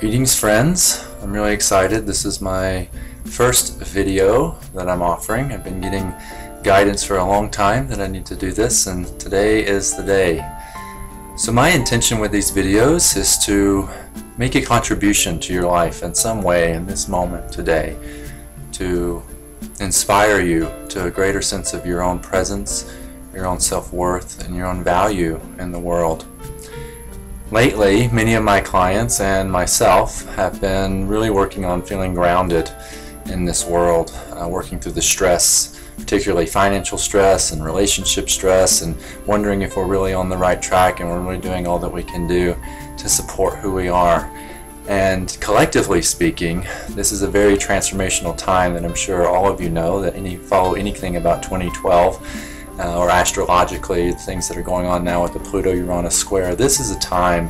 Greetings, friends. I'm really excited. This is my first video that I'm offering. I've been getting guidance for a long time that I need to do this, and today is the day. So my intention with these videos is to make a contribution to your life in some way in this moment today, to inspire you to a greater sense of your own presence, your own self-worth, and your own value in the world. Lately, many of my clients and myself have been really working on feeling grounded in this world, working through the stress, particularly financial stress and relationship stress, and wondering if we're really on the right track and we're really doing all that we can do to support who we are. And collectively speaking, this is a very transformational time that I'm sure all of you know, that follow anything about 2012 or astrologically, the things that are going on now with the Pluto-Uranus square. This is a time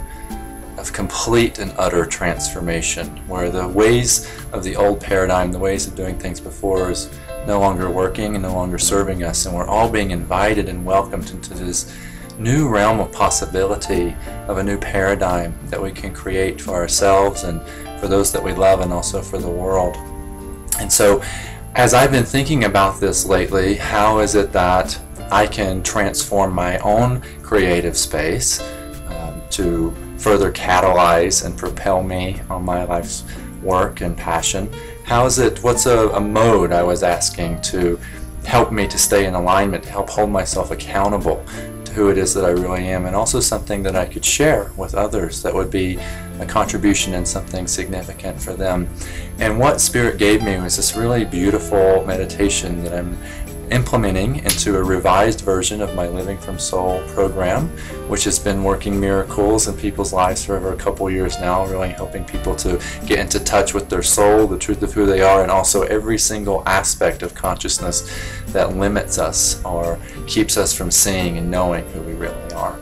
of complete and utter transformation, where the ways of the old paradigm, the ways of doing things before, is no longer working and no longer serving us, and we're all being invited and welcomed into this new realm of possibility of a new paradigm that we can create for ourselves and for those that we love, and also for the world. And so as I've been thinking about this lately, how is it that I can transform my own creative space to further catalyze and propel me on my life's work and passion? What's a mode I was asking to help me to stay in alignment, to help hold myself accountable to who it is that I really am, and also something that I could share with others that would be a contribution and something significant for them. And what Spirit gave me was this really beautiful meditation that I'm implementing into a revised version of my Living from Soul program, which has been working miracles in people's lives for over a couple years now, really helping people to get into touch with their soul, the truth of who they are, and also every single aspect of consciousness that limits us or keeps us from seeing and knowing who we really are.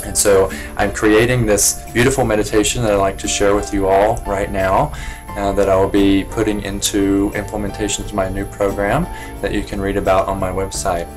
And so I'm creating this beautiful meditation that I'd like to share with you all right now, that I will be putting into implementation to my new program that you can read about on my website.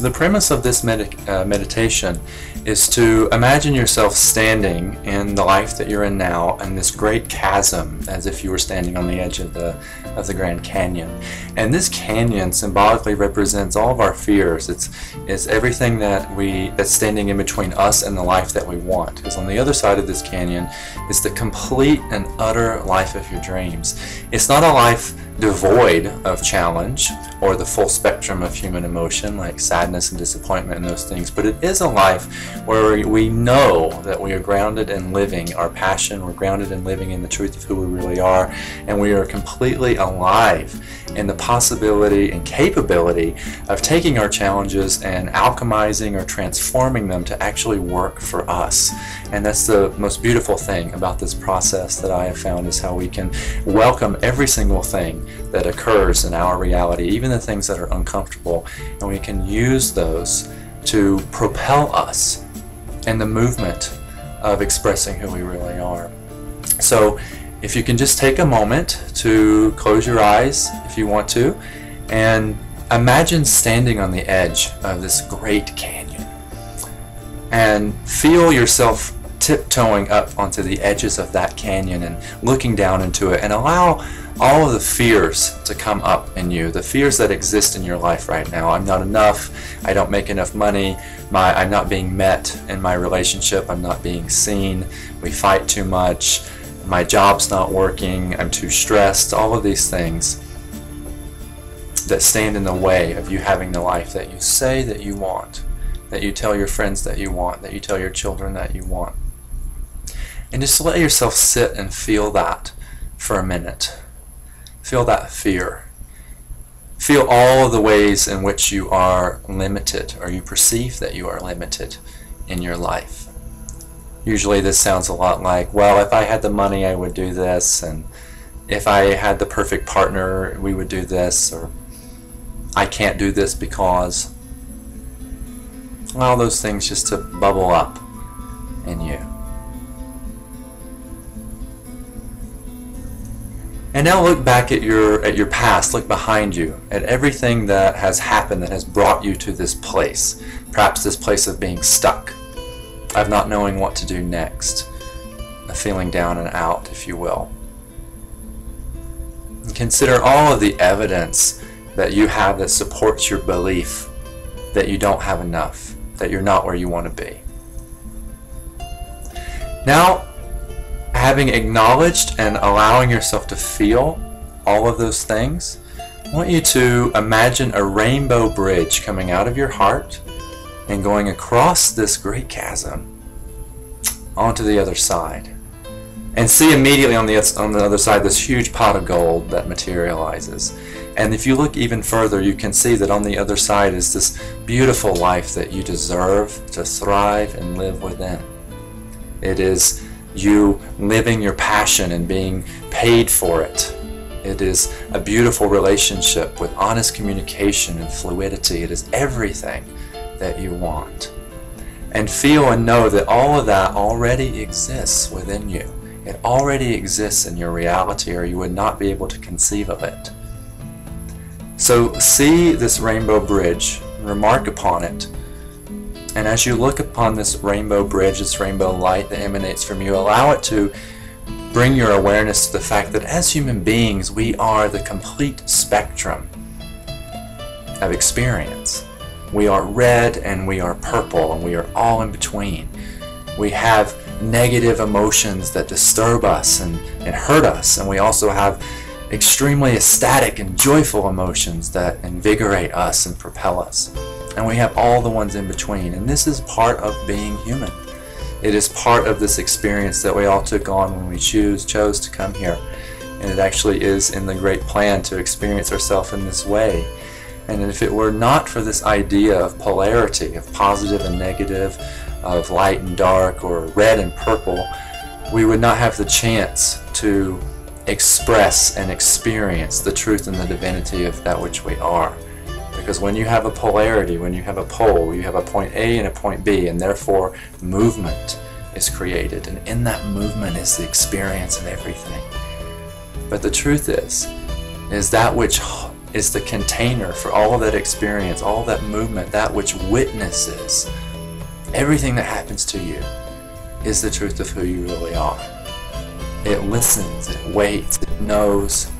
The premise of this meditation is to imagine yourself standing in the life that you're in now, in this great chasm, as if you were standing on the edge of the Grand Canyon. And this canyon symbolically represents all of our fears. It's everything that's standing in between us and the life that we want. Because on the other side of this canyon is the complete and utter life of your dreams. It's not a life devoid of challenge or the full spectrum of human emotion like sadness and disappointment and those things, but it is a life where we know that we are grounded in living our passion, we're grounded in living in the truth of who we really are, and we are completely alive in the possibility and capability of taking our challenges and alchemizing or transforming them to actually work for us. And that's the most beautiful thing about this process that I have found, is how we can welcome every single thing that occurs in our reality, even the things that are uncomfortable, and we can use those to propel us in the movement of expressing who we really are. So if you can just take a moment to close your eyes if you want to, and imagine standing on the edge of this great canyon, and feel yourself tiptoeing up onto the edges of that canyon and looking down into it, and allow all of the fears to come up in you, the fears that exist in your life right now. I'm not enough, I don't make enough money, I'm not being met in my relationship, I'm not being seen, we fight too much, my job's not working, I'm too stressed, all of these things that stand in the way of you having the life that you say that you want, that you tell your friends that you want, that you tell your children that you want. And just let yourself sit and feel that for a minute. Feel that fear. Feel all of the ways in which you are limited, or you perceive that you are limited in your life. Usually this sounds a lot like, well, if I had the money I would do this, and if I had the perfect partner we would do this, or I can't do this because. All those things just to bubble up in you. And now look back at your past, look behind you, at everything that has happened that has brought you to this place. Perhaps this place of being stuck, of not knowing what to do next, feeling down and out, if you will. And consider all of the evidence that you have that supports your belief that you don't have enough, that you're not where you want to be. Now, having acknowledged and allowing yourself to feel all of those things, I want you to imagine a rainbow bridge coming out of your heart and going across this great chasm onto the other side. And see immediately on the other side this huge pot of gold that materializes. And if you look even further, you can see that on the other side is this beautiful life that you deserve to thrive and live within. It is you living your passion and being paid for it. It is a beautiful relationship with honest communication and fluidity. It is everything that you want. And feel and know that all of that already exists within you. It already exists in your reality, or you would not be able to conceive of it. So see this rainbow bridge, remark upon it, and as you look upon this rainbow bridge, this rainbow light that emanates from you, allow it to bring your awareness to the fact that as human beings, we are the complete spectrum of experience. We are red and we are purple, and we are all in between. We have negative emotions that disturb us and hurt us, and we also have extremely ecstatic and joyful emotions that invigorate us and propel us. And we have all the ones in between, and this is part of being human. It is part of this experience that we all took on when we chose to come here, and it actually is in the great plan to experience ourselves in this way. And if it were not for this idea of polarity, of positive and negative, of light and dark, or red and purple, we would not have the chance to express and experience the truth and the divinity of that which we are. Because when you have a polarity, when you have a pole, you have a point A and a point B, and therefore movement is created, and in that movement is the experience of everything. But the truth is that which is the container for all of that experience, all that movement, that which witnesses everything that happens to you, is the truth of who you really are. It listens, it waits, it knows,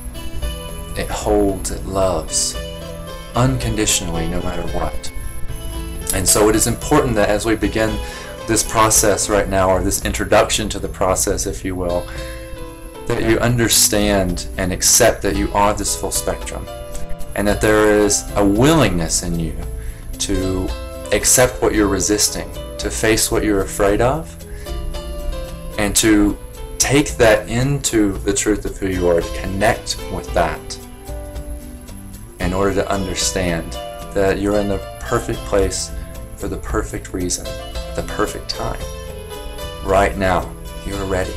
it holds, it loves, unconditionally, no matter what. And so it is important that as we begin this process right now, or this introduction to the process, if you will, that you understand and accept that you are this full spectrum, and that there is a willingness in you to accept what you're resisting, to face what you're afraid of, and to take that into the truth of who you are, to connect with that in order to understand that you're in the perfect place for the perfect reason, the perfect time. Right now, you're ready.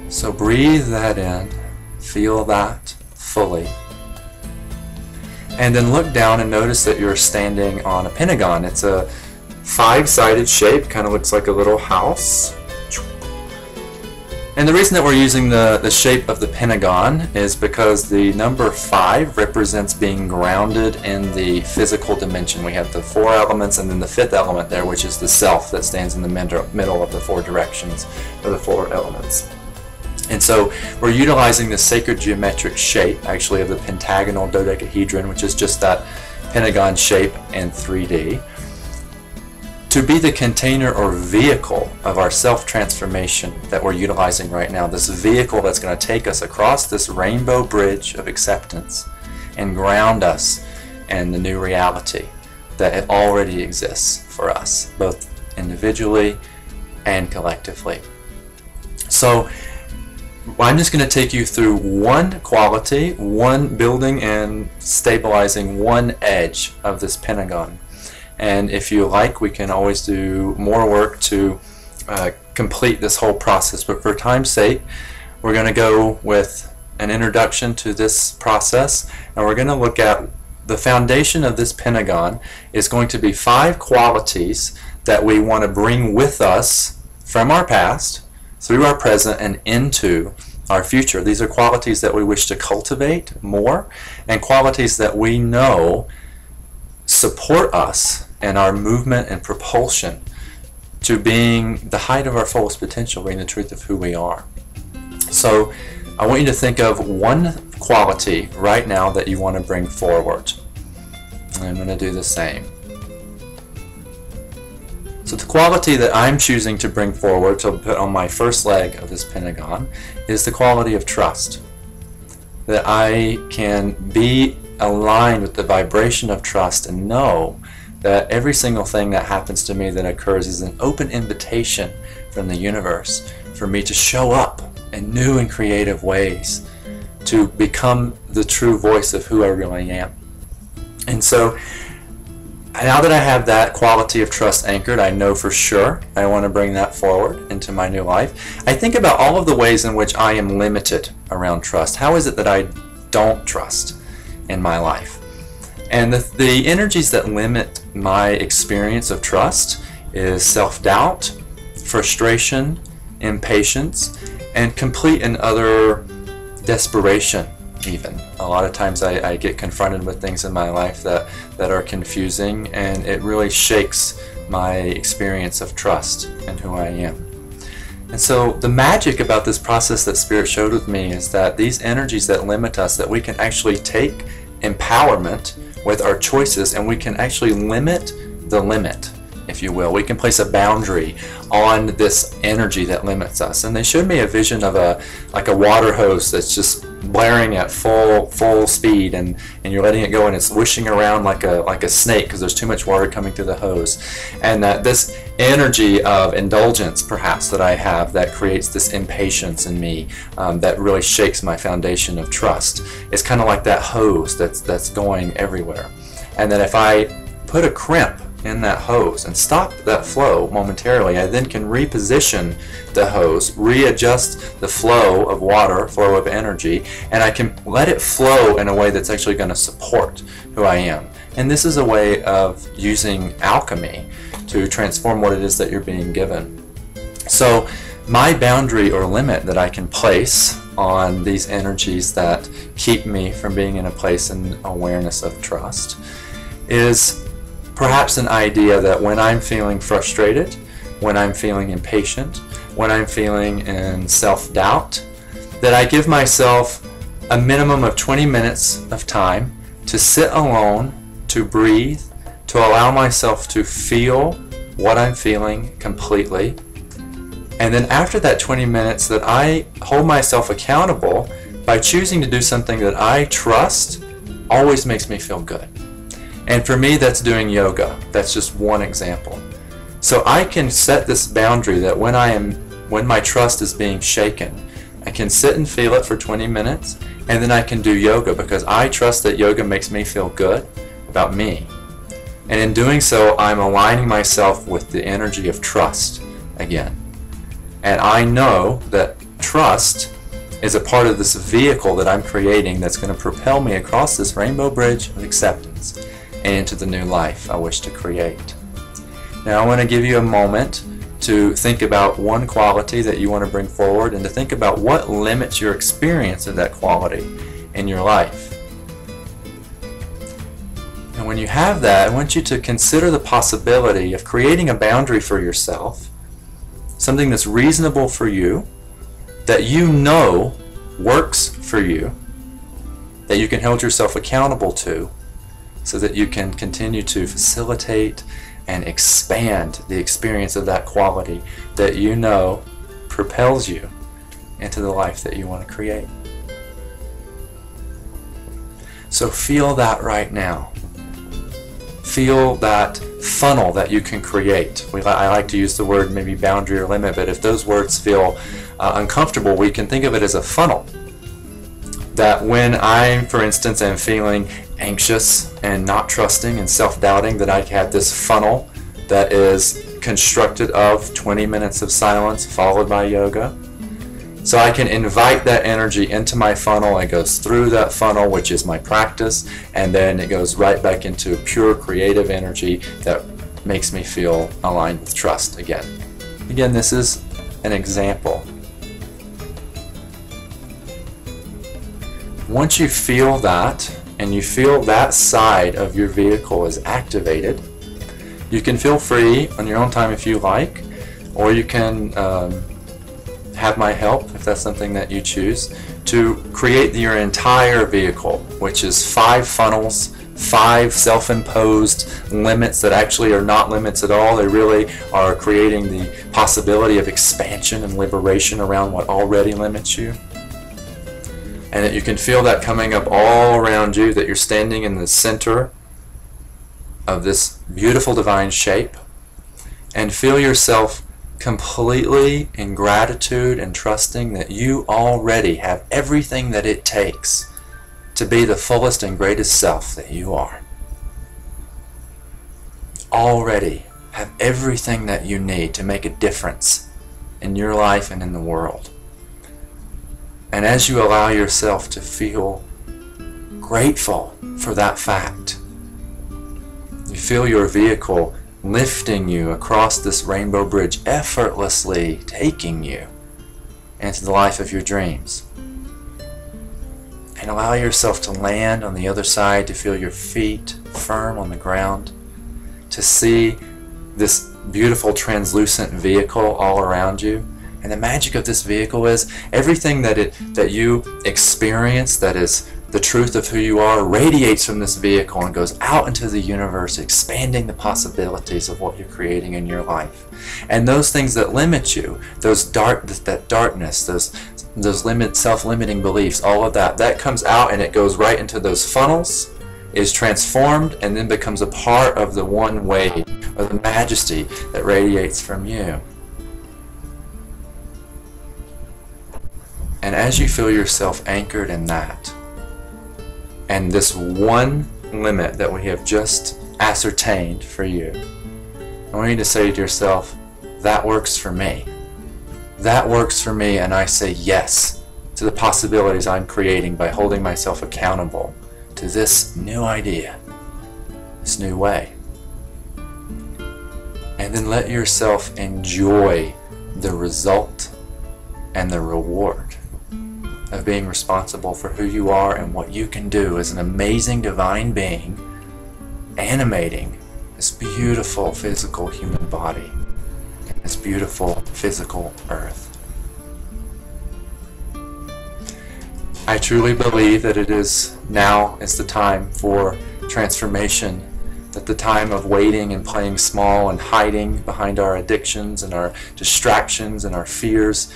So breathe that in, feel that fully, and then look down and notice that you're standing on a pentagon. It's a 5-sided shape, kind of looks like a little house. And the reason that we're using the shape of the pentagon is because the number 5 represents being grounded in the physical dimension. We have the 4 elements and then the 5th element there, which is the self that stands in the middle of the 4 directions, or the 4 elements. And so we're utilizing the sacred geometric shape, actually, of the pentagonal dodecahedron, which is just that pentagon shape in 3D, to be the container or vehicle of our self-transformation that we're utilizing right now. This vehicle that's going to take us across this rainbow bridge of acceptance and ground us in the new reality that it already exists for us, both individually and collectively. So I'm just going to take you through one quality, one building, and stabilizing one edge of this pentagon. And if you like, we can always do more work to complete this whole process. But for time's sake, we're going to go with an introduction to this process, and we're going to look at the foundation of this pentagon is going to be 5 qualities that we want to bring with us from our past, through our present, and into our future. These are qualities that we wish to cultivate more, and qualities that we know support us in our movement and propulsion to being the height of our fullest potential, being the truth of who we are. So I want you to think of one quality right now that you want to bring forward. And I'm going to do the same. So the quality that I'm choosing to bring forward, to put on my first leg of this pentagon, is the quality of trust. That I can be aligned with the vibration of trust and know that every single thing that happens to me that occurs is an open invitation from the universe for me to show up in new and creative ways, to become the true voice of who I really am. And so now that I have that quality of trust anchored, I know for sure I want to bring that forward into my new life. I think about all of the ways in which I am limited around trust. How is it that I don't trust in my life? And the energies that limit my experience of trust is self-doubt, frustration, impatience, and complete and utter desperation even. A lot of times I get confronted with things in my life that are confusing, and it really shakes my experience of trust and who I am. And so the magic about this process that Spirit showed with me is that these energies that limit us, that we can actually take empowerment with our choices, and we can actually limit the limit, if you will. We can place a boundary on this energy that limits us. And they showed me a vision of like a water hose that's just blaring at full speed, and you're letting it go, and it's wishing around like a snake because there's too much water coming through the hose. And that this energy of indulgence, perhaps, that I have, that creates this impatience in me, that really shakes my foundation of trust. It's kind of like that hose that's going everywhere. And that if I put a crimp in that hose and stop that flow momentarily, I then can reposition the hose, readjust the flow of water, flow of energy, and I can let it flow in a way that's actually going to support who I am. And this is a way of using alchemy to transform what it is that you're being given. So my boundary or limit that I can place on these energies that keep me from being in a place and awareness of trust is perhaps an idea that when I'm feeling frustrated, when I'm feeling impatient, when I'm feeling in self-doubt, that I give myself a minimum of 20 minutes of time to sit alone, to breathe, to allow myself to feel what I'm feeling completely. And then after that 20 minutes, that I hold myself accountable by choosing to do something that I trust always makes me feel good. And for me, that's doing yoga. That's just one example. So I can set this boundary that when my trust is being shaken, I can sit and feel it for 20 minutes, and then I can do yoga because I trust that yoga makes me feel good about me. And in doing so, I'm aligning myself with the energy of trust again. And I know that trust is a part of this vehicle that I'm creating that's going to propel me across this rainbow bridge of acceptance and into the new life I wish to create. Now I want to give you a moment to think about one quality that you want to bring forward, and to think about what limits your experience of that quality in your life. And when you have that, I want you to consider the possibility of creating a boundary for yourself, something that's reasonable for you, that you know works for you, that you can hold yourself accountable to, so that you can continue to facilitate and expand the experience of that quality that you know propels you into the life that you want to create. So feel that right now. Feel that funnel that you can create. I like to use the word maybe boundary or limit, but if those words feel uncomfortable, we can think of it as a funnel. That when I, for instance, am feeling anxious and not trusting and self-doubting, that I have this funnel that is constructed of 20 minutes of silence followed by yoga. So I can invite that energy into my funnel. It goes through that funnel, which is my practice, and then it goes right back into pure creative energy that makes me feel aligned with trust again. Again, this is an example. Once you feel that, and you feel that side of your vehicle is activated, you can feel free on your own time, if you like, or you can have my help if that's something that you choose, to create your entire vehicle, which is 5 funnels, 5 self-imposed limits that actually are not limits at all. They really are creating the possibility of expansion and liberation around what already limits you. And that you can feel that coming up all around you, that you're standing in the center of this beautiful divine shape, and feel yourself completely in gratitude and trusting that you already have everything that it takes to be the fullest and greatest self that you are. Already have everything that you need to make a difference in your life and in the world. And as you allow yourself to feel grateful for that fact, you feel your vehicle lifting you across this rainbow bridge, effortlessly taking you into the life of your dreams. And allow yourself to land on the other side, to feel your feet firm on the ground, to see this beautiful translucent vehicle all around you. And the magic of this vehicle is everything that you experience that is the truth of who you are radiates from this vehicle and goes out into the universe, expanding the possibilities of what you're creating in your life. And those things that limit you, that darkness, those self-limiting beliefs, all of that comes out and it goes right into those funnels, is transformed, and then becomes a part of the one way or the majesty that radiates from you. And as you feel yourself anchored in that, and this one limit that we have just ascertained for you, I want you to say to yourself, that works for me. That works for me, and I say yes to the possibilities I'm creating by holding myself accountable to this new idea, this new way. And then let yourself enjoy the result and the reward of being responsible for who you are and what you can do as an amazing divine being animating this beautiful physical human body, this beautiful physical earth. I truly believe that it is now is the time for transformation, that the time of waiting and playing small and hiding behind our addictions and our distractions and our fears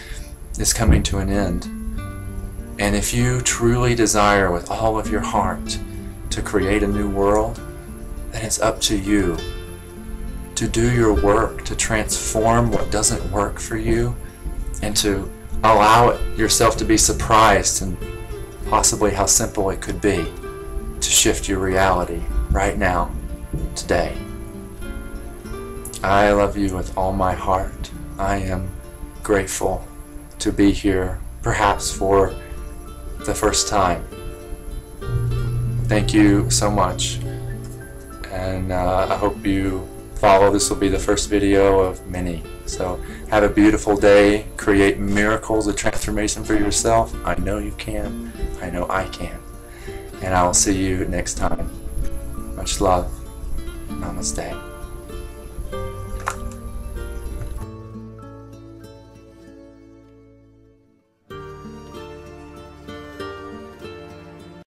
is coming to an end. And if you truly desire with all of your heart to create a new world, then it's up to you to do your work, to transform what doesn't work for you, and to allow yourself to be surprised and possibly how simple it could be to shift your reality right now, today. I love you with all my heart. I am grateful to be here, perhaps for the first time. Thank you so much, and I hope you follow. This will be the first video of many. So have a beautiful day. Create miracles of transformation for yourself. I know you can. I know I can. And I will see you next time. Much love. Namaste.